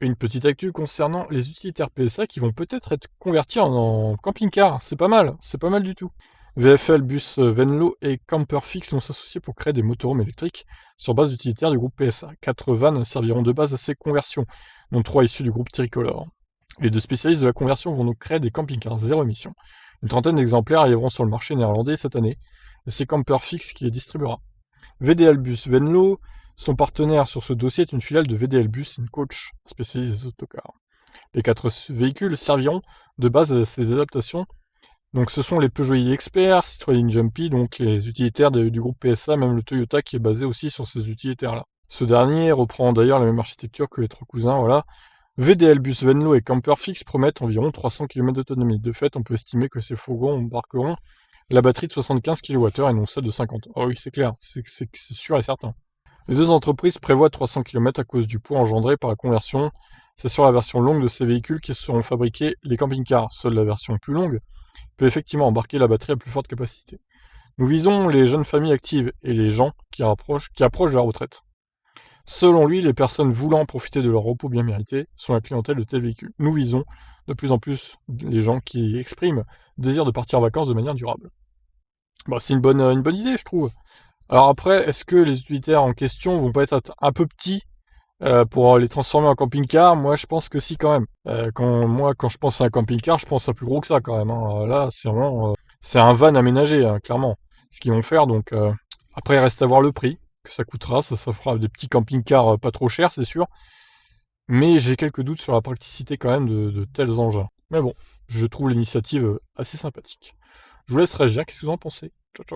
Une petite actu concernant les utilitaires PSA qui vont peut-être être convertis en camping-car. C'est pas mal du tout. VFL, Bus, Venlo et Camperfix vont s'associer pour créer des motorhomes électriques sur base d'utilitaires du groupe PSA. 4 vannes serviront de base à ces conversions, dont 3 issues du groupe Tricolore. Les 2 spécialistes de la conversion vont donc créer des camping-cars zéro émission. Une trentaine d'exemplaires arriveront sur le marché néerlandais cette année, et c'est Camperfix qui les distribuera. VDL Bus Venlo, son partenaire sur ce dossier est une filiale de VDL Bus Coach, spécialiste des autocars. Les 4 véhicules serviront de base à ces adaptations. Donc ce sont les Peugeot i-Expert, Citroën Jumpy, donc les utilitaires du groupe PSA, même le Toyota qui est basé aussi sur ces utilitaires-là. Ce dernier reprend d'ailleurs la même architecture que les 3 cousins, voilà. VDL Bus Venlo et Camperfix promettent environ 300 km d'autonomie. De fait, on peut estimer que ces fourgons embarqueront la batterie de 75 kWh et non celle de 50. Oh oui, c'est clair, c'est sûr et certain. Les 2 entreprises prévoient 300 km à cause du poids engendré par la conversion. C'est sur la version longue de ces véhicules qui seront fabriqués les camping-cars. Seule la version plus longue peut effectivement embarquer la batterie à plus forte capacité. Nous visons les jeunes familles actives et les gens qui approchent de la retraite. Selon lui, les personnes voulant profiter de leur repos bien mérité sont la clientèle de tels véhicules. Nous visons de plus en plus les gens qui expriment le désir de partir en vacances de manière durable. Bah, c'est une bonne idée, je trouve. Alors après, est-ce que les utilitaires en question vont pas être un peu petits pour les transformer en camping-car? Moi, je pense que si quand même. Quand je pense à un camping-car, je pense à plus gros que ça quand même, hein. Là, c'est vraiment, c'est un van aménagé, hein, clairement, ce qu'ils vont faire. Donc après, il reste à voir le prix que ça coûtera. Ça fera des petits camping-cars pas trop chers, c'est sûr. Mais j'ai quelques doutes sur la praticité quand même de tels engins. Mais bon, je trouve l'initiative assez sympathique. Je vous laisse réagir. Qu'est-ce que vous en pensez? Ciao, ciao.